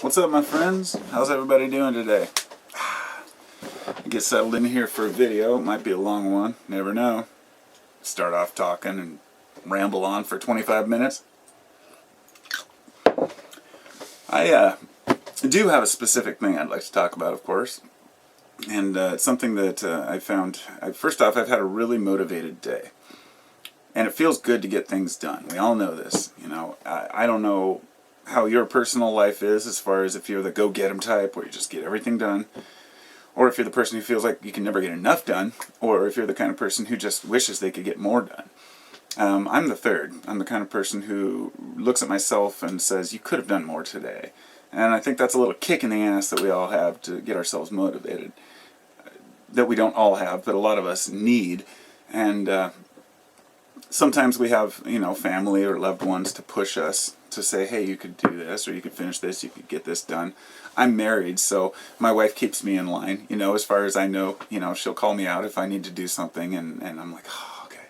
What's up, my friends? How's everybody doing today? Get settled in here for a video. It might be a long one. Never know. Start off talking and ramble on for 25 minutes. I do have a specific thing I'd like to talk about, of course. And it's something that I found. First off, I've had a really motivated day. And it feels good to get things done. We all know this. You know, I don't know how your personal life is as far as if you're the go-get-em type where you just get everything done, or if you're the person who feels like you can never get enough done, or if you're the kind of person who just wishes they could get more done. I'm the third. I'm the kind of person who looks at myself and says, you could have done more today. And I think that's a little kick in the ass that we all have to get ourselves motivated. That we don't all have, but a lot of us need. And sometimes we have, family or loved ones to push us to say, hey, you could do this, or you could finish this, you could get this done. I'm married, so my wife keeps me in line, as far as I know, she'll call me out if I need to do something, and I'm like, oh, okay.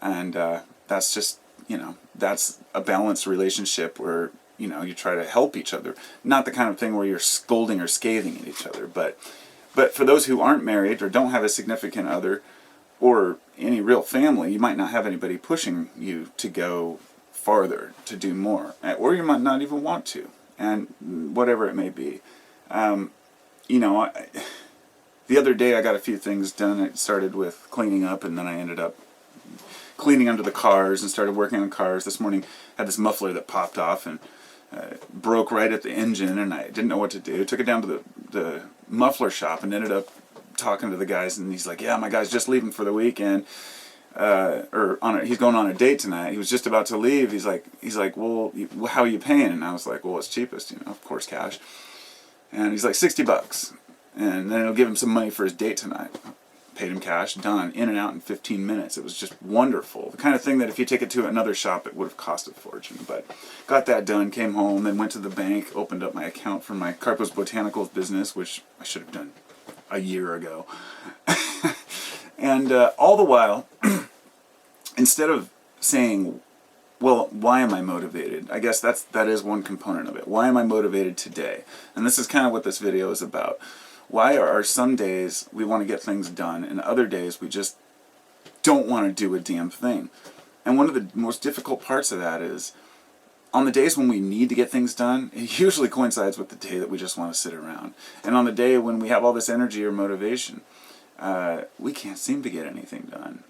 And that's just, that's a balanced relationship where, you try to help each other. Not the kind of thing where you're scolding or scathing at each other, but for those who aren't married or don't have a significant other, or any real family, you might not have anybody pushing you to go farther, to do more, or you might not even want to, and whatever it may be. The other day I got a few things done. It started with cleaning up, and then I ended up cleaning under the cars and started working on cars. This morning I had this muffler that popped off and broke right at the engine, and I didn't know what to do. Took it down to the muffler shop and ended up talking to the guys, and he's like, yeah, my guy's just leaving for the weekend, he's going on a date tonight. He was just about to leave. He's like, well, how are you paying? And I was like, well, it's cheapest, of course, cash. And he's like, $60, and then it'll give him some money for his date tonight. Paid him cash, done, in and out in 15 minutes. It was just wonderful. The kind of thing that if you take it to another shop, it would have cost a fortune. But got that done, came home, then went to the bank, opened up my account for my Carpos Botanicals business, which I should have done a year ago. And all the while, instead of saying, well, why am I motivated? I guess that is one component of it. Why am I motivated today? And this is kind of what this video is about. Why are some days we want to get things done, and other days we just don't want to do a damn thing? And one of the most difficult parts of that is, on the days when we need to get things done, it usually coincides with the day that we just want to sit around. And on the day when we have all this energy or motivation, we can't seem to get anything done.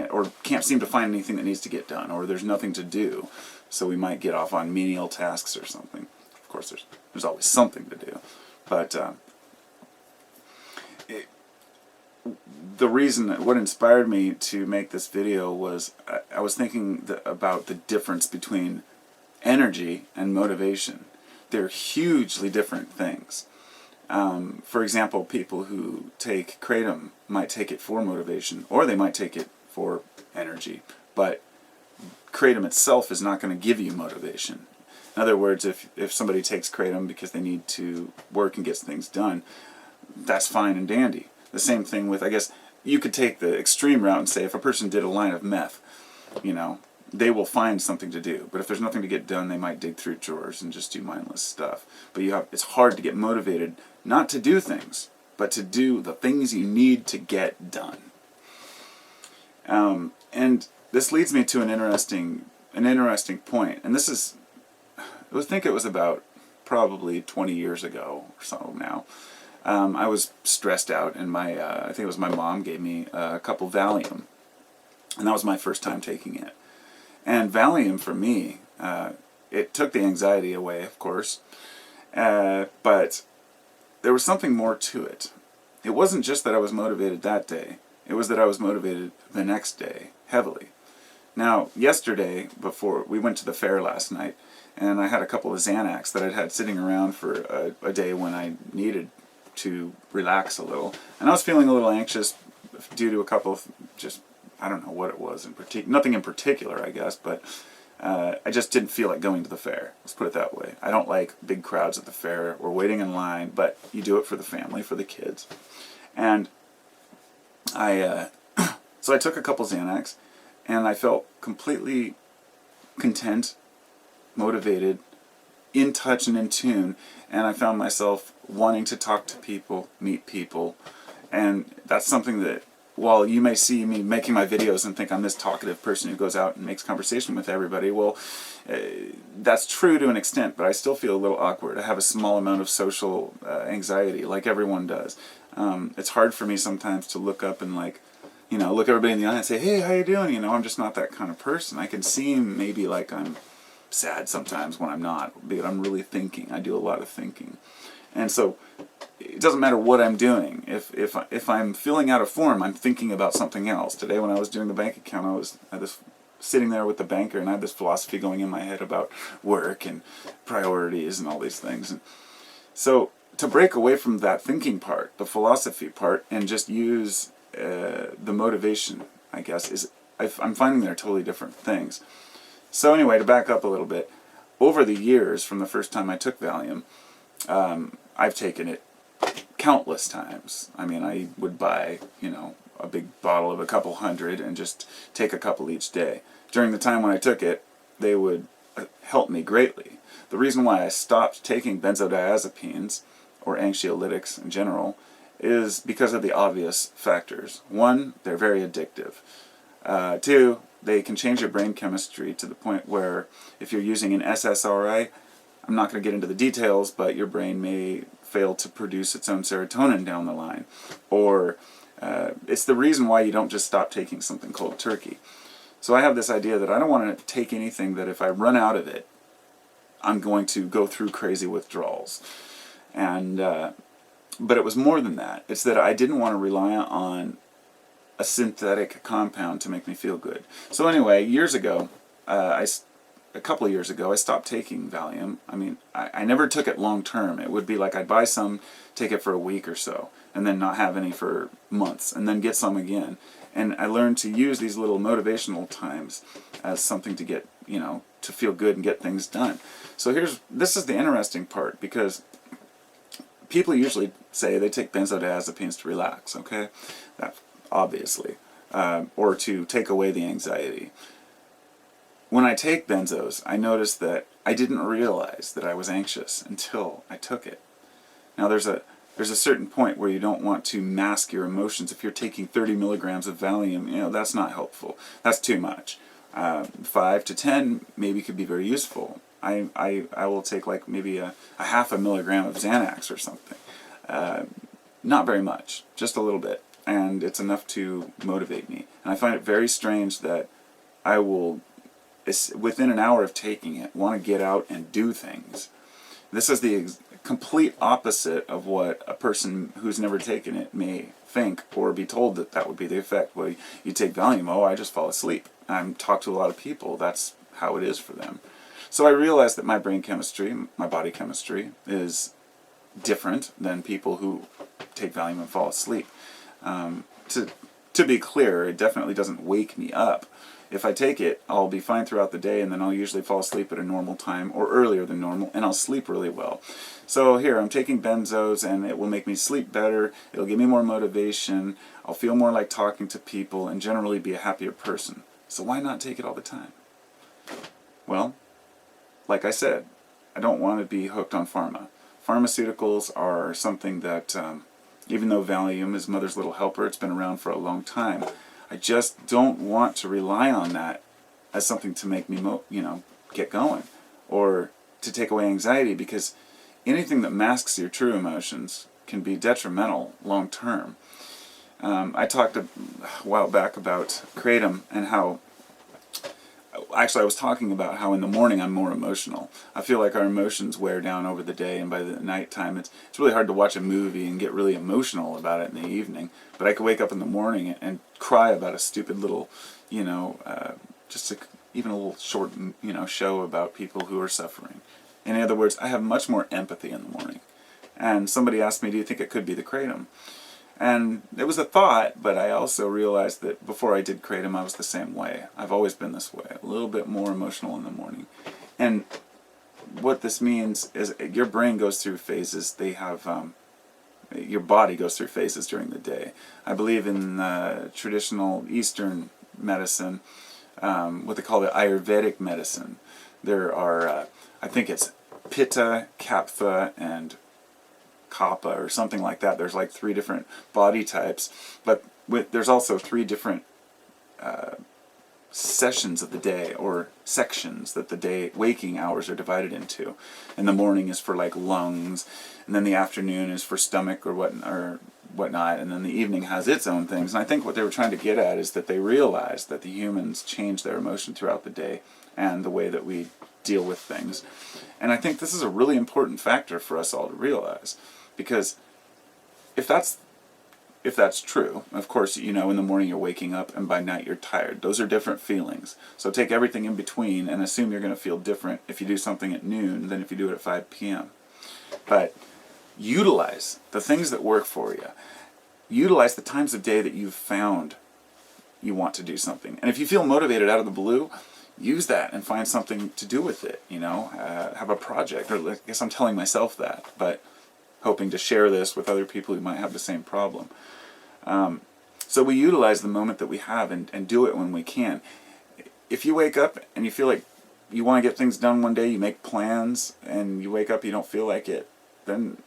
Or can't seem to find anything that needs to get done, or there's nothing to do. So we might get off on menial tasks or something. Of course, there's always something to do. But what inspired me to make this video was I was thinking about the difference between energy and motivation. They're hugely different things. For example, people who take kratom might take it for motivation, or they might take it for energy. But kratom itself is not going to give you motivation. In other words, if somebody takes kratom because they need to work and get things done, that's fine and dandy. The same thing with, I guess, you could take the extreme route and say if a person did a line of meth, they will find something to do. But if there's nothing to get done, they might dig through drawers and just do mindless stuff. But it's hard to get motivated not to do things, but to do the things you need to get done. And this leads me to an interesting point. And I think it was about probably 20 years ago or so now. I was stressed out, and I think it was my mom gave me a couple Valium, and that was my first time taking it. And Valium for me, it took the anxiety away, of course, but there was something more to it. It wasn't just that I was motivated that day. It was that I was motivated the next day, heavily. Now, yesterday, before we went to the fair last night, and I had a couple of Xanax that I'd had sitting around for a day when I needed to relax a little. And I was feeling a little anxious due to a couple of I don't know what it was in particular. Nothing in particular, I guess, but I just didn't feel like going to the fair. Let's put it that way. I don't like big crowds at the fair or waiting in line, but you do it for the family, for the kids. And so I took a couple Xanax, and I felt completely content, motivated, in touch and in tune, and I found myself wanting to talk to people, meet people, and that's something that, while you may see me making my videos and think I'm this talkative person who goes out and makes conversation with everybody, well, that's true to an extent, but I still feel a little awkward. I have a small amount of social anxiety, like everyone does. It's hard for me sometimes to look up and look everybody in the eye and say, hey, how you doing? I'm just not that kind of person. I can seem maybe like I'm sad sometimes when I'm not, but I'm really thinking. I do a lot of thinking. And so it doesn't matter what I'm doing. If I'm feeling out of form, I'm thinking about something else. Today when I was doing the bank account, I was sitting there with the banker, and I had this philosophy going in my head about work and priorities and all these things. And so to break away from that thinking part, the philosophy part, and just use the motivation, I guess, I'm finding they're totally different things. So anyway, to back up a little bit, over the years, from the first time I took Valium, I've taken it countless times. I mean, I would buy, a big bottle of a couple hundred and just take a couple each day. During the time when I took it, they would help me greatly. The reason why I stopped taking benzodiazepines, or anxiolytics in general, is because of the obvious factors. One, they're very addictive. Two, they can change your brain chemistry to the point where if you're using an SSRI, I'm not going to get into the details, but your brain may fail to produce its own serotonin down the line. Or it's the reason why you don't just stop taking something cold turkey. So I have this idea that I don't want to take anything that if I run out of it, I'm going to go through crazy withdrawals. And but it was more than that. It's that I didn't want to rely on a synthetic compound to make me feel good. So anyway, a couple of years ago, I stopped taking Valium. I mean, I never took it long term. It would be like I'd buy some, take it for a week or so, and then not have any for months, and then get some again. And I learned to use these little motivational times as something to get, to feel good and get things done. So this is the interesting part, because people usually say they take benzodiazepines to relax, okay? That obviously. Or to take away the anxiety. When I take benzos, I notice that I didn't realize that I was anxious until I took it. Now there's a certain point where you don't want to mask your emotions. If you're taking 30 milligrams of Valium, that's not helpful. That's too much. 5 to 10 maybe could be very useful. I will take like maybe a half a milligram of Xanax or something. Not very much, just a little bit. And it's enough to motivate me. And I find it very strange that I will, within an hour of taking it, want to get out and do things. This is the complete opposite of what a person who's never taken it may think or be told that would be the effect. Well, you take Valium, I just fall asleep. I've talked to a lot of people, that's how it is for them. So I realized that my brain chemistry, my body chemistry, is different than people who take Valium and fall asleep. To be clear, it definitely doesn't wake me up. If I take it, I'll be fine throughout the day, and then I'll usually fall asleep at a normal time or earlier than normal, and I'll sleep really well. So here, I'm taking benzos, and it will make me sleep better, it'll give me more motivation, I'll feel more like talking to people, and generally be a happier person. So why not take it all the time? Well, like I said, I don't want to be hooked on pharma. Pharmaceuticals are something that, even though Valium is mother's little helper, it's been around for a long time, I just don't want to rely on that as something to make me, get going, or to take away anxiety, because anything that masks your true emotions can be detrimental long term. I talked a while back about kratom and how, actually I was talking about how in the morning I'm more emotional. I feel like our emotions wear down over the day, and by the nighttime it's really hard to watch a movie and get really emotional about it in the evening. But I could wake up in the morning and cry about a stupid little, even a little short, show about people who are suffering. In other words, I have much more empathy in the morning. And somebody asked me, do you think it could be the kratom? And it was a thought, but I also realized that before I did kratom, I was the same way. I've always been this way, a little bit more emotional in the morning. And what this means is your brain goes through phases. Your body goes through phases during the day. I believe in traditional Eastern medicine, what they call the Ayurvedic medicine. There are, I think it's pitta, kapha, and kapha, or something like that. There's like 3 different body types, but there's also 3 different sessions of the day, or sections that the day waking hours are divided into. And the morning is for like lungs, and then the afternoon is for stomach or whatnot, and then the evening has its own things. And I think what they were trying to get at is that they realized that the humans change their emotion throughout the day and the way that we deal with things. And I think this is a really important factor for us all to realize, because if that's true, of course, in the morning you're waking up and by night you're tired. Those are different feelings. So take everything in between and assume you're going to feel different if you do something at noon than if you do it at 5 p.m. But utilize the things that work for you. Utilize the times of day that you've found you want to do something. And if you feel motivated out of the blue, use that and find something to do with it, have a project. Or I guess I'm telling myself that, but hoping to share this with other people who might have the same problem. So we utilize the moment that we have and do it when we can. If you wake up and you feel like you want to get things done one day, you make plans, and you wake up, you don't feel like it, then,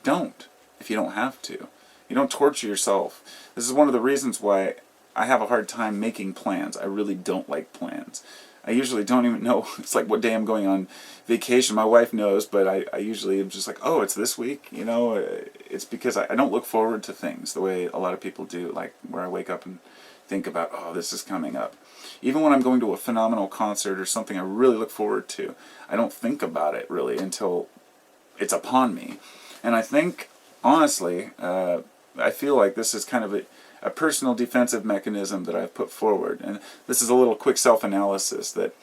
don't, if you don't have to. You don't torture yourself. This is one of the reasons why I have a hard time making plans. I really don't like plans. I usually don't even know, it's like what day I'm going on vacation. My wife knows, but I usually am just like, oh, it's this week, It's because I don't look forward to things the way a lot of people do, like where I wake up and think about, oh, this is coming up. Even when I'm going to a phenomenal concert or something I really look forward to, I don't think about it really until it's upon me. And I think, honestly, I feel like this is kind of a personal defensive mechanism that I've put forward. And this is a little quick self-analysis that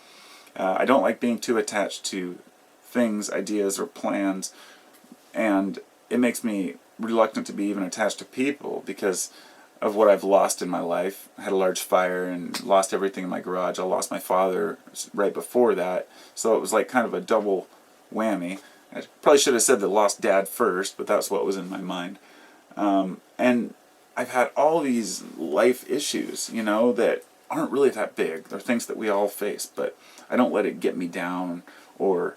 I don't like being too attached to things, ideas, or plans, and it makes me reluctant to be even attached to people because of what I've lost in my life. I had a large fire and lost everything in my garage. I lost my father right before that, so it was like kind of a double whammy. I probably should have said the lost dad first, but that's what was in my mind. And I've had all these life issues, that aren't really that big. They're things that we all face, but I don't let it get me down or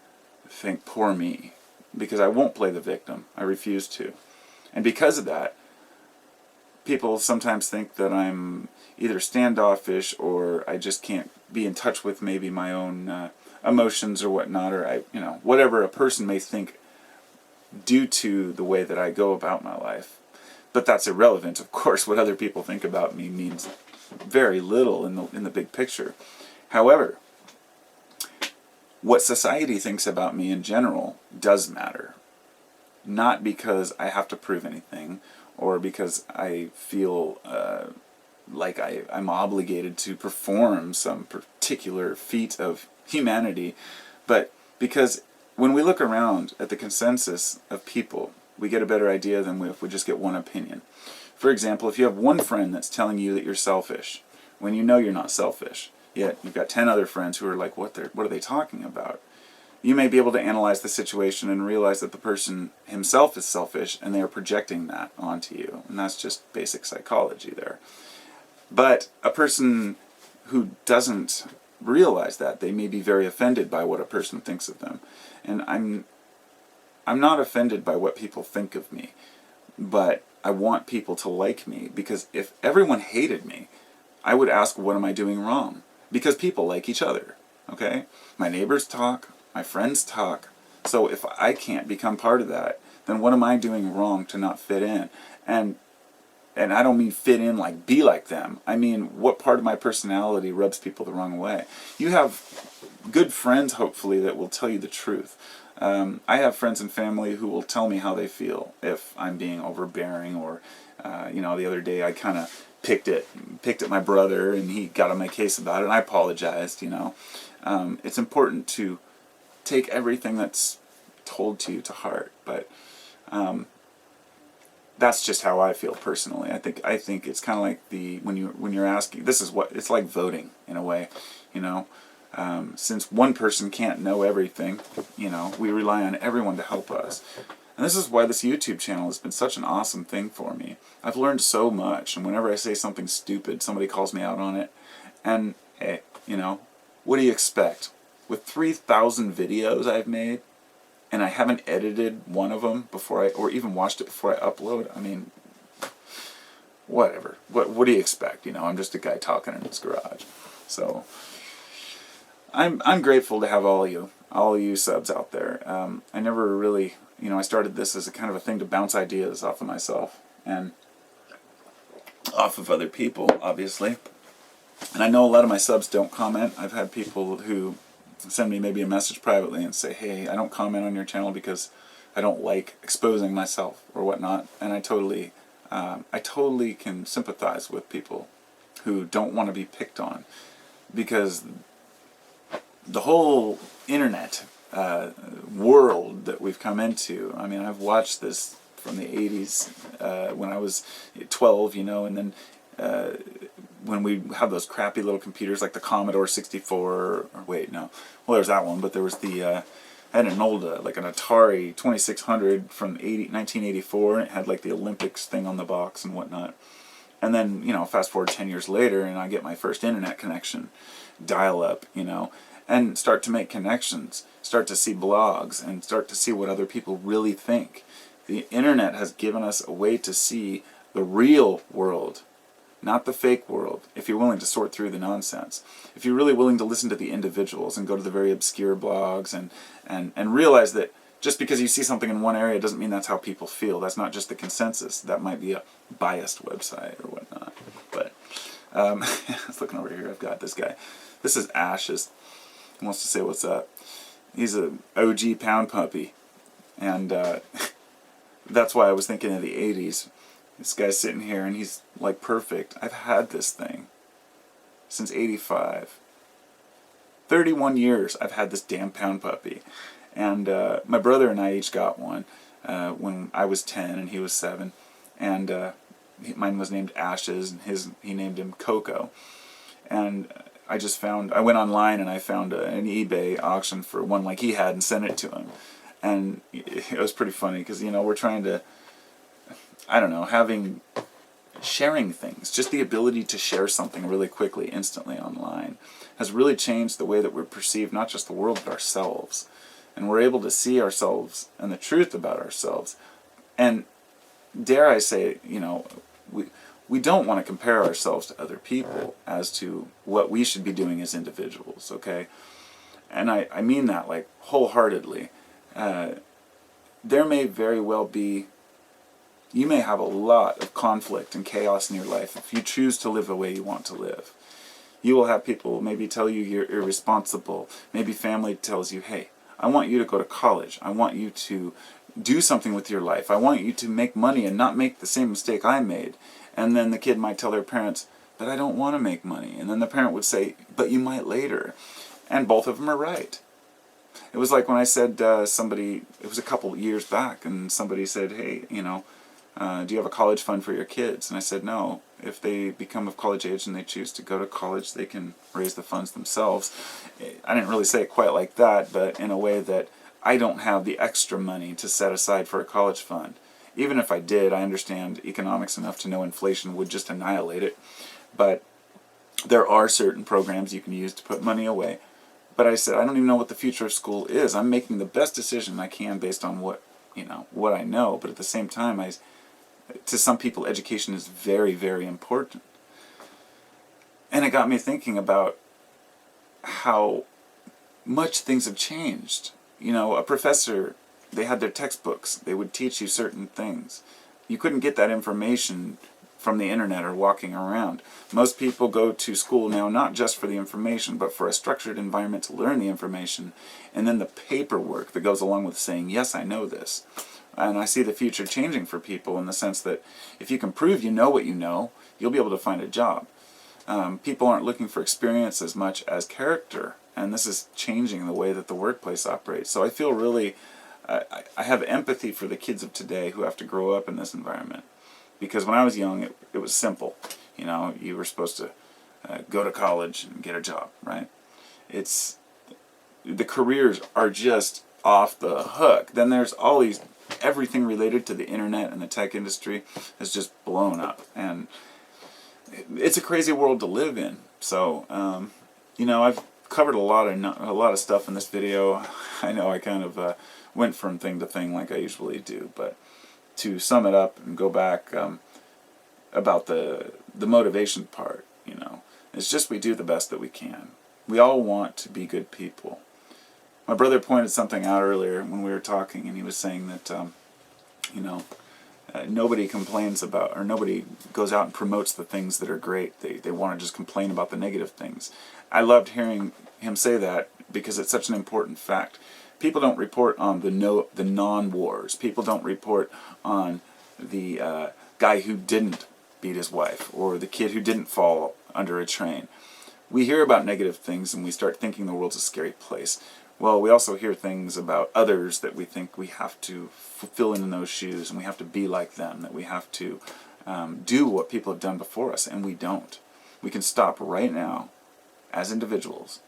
think, poor me, because I won't play the victim. I refuse to. And because of that, people sometimes think that I'm either standoffish or I just can't be in touch with maybe my own emotions or whatnot, or whatever a person may think due to the way that I go about my life. But that's irrelevant. Of course, what other people think about me means very little in the big picture. However, what society thinks about me in general does matter. Not because I have to prove anything, or because I feel like I'm obligated to perform some particular feat of humanity, but because when we look around at the consensus of people, we get a better idea than if we just get one opinion. For example, if you have one friend that's telling you that you're selfish, when you know you're not selfish, yet you've got 10 other friends who are like, what are they talking about? You may be able to analyze the situation and realize that the person himself is selfish and they are projecting that onto you. And that's just basic psychology there. But a person who doesn't realize that, they may be very offended by what a person thinks of them. And I'm not offended by what people think of me, but I want people to like me, because if everyone hated me, I would ask, what am I doing wrong? Because people like each other, okay? My neighbors talk, my friends talk, so if I can't become part of that, then what am I doing wrong to not fit in? And I don't mean fit in like be like them. I mean, what part of my personality rubs people the wrong way? You have good friends, hopefully, that will tell you the truth. I have friends and family who will tell me how they feel if I'm being overbearing, or, the other day I kind of picked at my brother and he got on my case about it and I apologized, It's important to take everything that's told to you to heart, but that's just how I feel personally. I think it's kind of like when you're asking, this is what it's like voting in a way, since one person can't know everything, we rely on everyone to help us. And this is why this YouTube channel has been such an awesome thing for me. I've learned so much, and whenever I say something stupid, somebody calls me out on it. And hey, what do you expect? With 3,000 videos I've made, and I haven't edited one of them before or even watched it before I upload, I mean, whatever. What do you expect? I'm just a guy talking in his garage. So I'm grateful to have all of you subs out there. I never really, I started this as a kind of a thing to bounce ideas off of myself and off of other people, obviously. And I know a lot of my subs don't comment. I've had people who send me maybe a message privately and say, hey, I don't comment on your channel because I don't like exposing myself or whatnot. And I totally can sympathize with people who don't want to be picked on, because the whole internet world that we've come into, I mean, I've watched this from the 80s when I was 12, and then when we had those crappy little computers like the Commodore 64, or wait, no, well, there's that one, but there was I had an old, like an Atari 2600 from 1984, and it had like the Olympics thing on the box and whatnot. And then, fast forward 10 years later, and I get my first internet connection, dial-up, and start to make connections, start to see blogs, and start to see what other people really think. The internet has given us a way to see the real world, not the fake world, if you're willing to sort through the nonsense. If you're really willing to listen to the individuals and go to the very obscure blogs and realize that just because you see something in one area doesn't mean that's how people feel. That's not just the consensus. That might be a biased website or whatnot. But I was looking over here. I've got this guy. This is Ashes. He wants to say what's up. He's a OG pound puppy. And that's why I was thinking of the 80s. This guy's sitting here and he's like perfect. I've had this thing since 85. 31 years I've had this damn pound puppy. And my brother and I each got one when I was 10 and he was 7. And mine was named Ashes, and he named him Coco. And I went online and I found an eBay auction for one like he had and sent it to him. And it was pretty funny because, we're trying to, I don't know, sharing things, just the ability to share something really quickly, instantly online, has really changed the way that we're perceived, not just the world, but ourselves. And we're able to see ourselves and the truth about ourselves. And dare I say, we don't want to compare ourselves to other people as to what we should be doing as individuals, okay? And I mean that like wholeheartedly. There may very well be, you may have a lot of conflict and chaos in your life if you choose to live the way you want to live. You will have people maybe tell you you're irresponsible. Maybe family tells you, hey, I want you to go to college. I want you to do something with your life. I want you to make money and not make the same mistake I made. And then the kid might tell their parents, but I don't want to make money. And then the parent would say, but you might later. And both of them are right. It was like when I said it was a couple years back, and somebody said, hey, do you have a college fund for your kids? And I said, no. If they become of college age and they choose to go to college, they can raise the funds themselves. I didn't really say it quite like that, but in a way that I don't have the extra money to set aside for a college fund. Even if I did, I understand economics enough to know inflation would just annihilate it. But there are certain programs you can use to put money away. But I said, I don't even know what the future of school is. I'm making the best decision I can based on what I know. But at the same time, to some people, education is very, very important. And it got me thinking about how much things have changed. A professor, they had their textbooks. They would teach you certain things. You couldn't get that information from the internet or walking around. Most people go to school now not just for the information, but for a structured environment to learn the information, and then the paperwork that goes along with saying, yes, I know this. And I see the future changing for people in the sense that if you can prove you know what you know, you'll be able to find a job. People aren't looking for experience as much as character, and this is changing the way that the workplace operates. So I feel really, I have empathy for the kids of today who have to grow up in this environment. Because when I was young, it was simple. You were supposed to go to college and get a job, right? The careers are just off the hook. Then there's everything related to the internet and the tech industry has just blown up. And it's a crazy world to live in. So, I've covered a lot of stuff in this video. I know I kind of went from thing to thing like I usually do. But to sum it up and go back about the motivation part, it's just we do the best that we can. We all want to be good people. My brother pointed something out earlier when we were talking, and he was saying that, nobody complains about, or nobody goes out and promotes the things that are great. They want to just complain about the negative things. I loved hearing him say that because it's such an important fact. People don't report on the non-wars. People don't report on the guy who didn't beat his wife, or the kid who didn't fall under a train. We hear about negative things and we start thinking the world's a scary place. Well, we also hear things about others that we think we have to fill in those shoes, and we have to be like them, that we have to do what people have done before us, and we don't. We can stop right now, as individuals,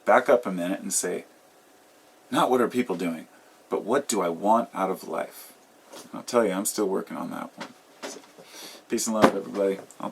back up a minute and say, not what are people doing, but what do I want out of life? I'll tell you, I'm still working on that one. So, peace and love, everybody. I'll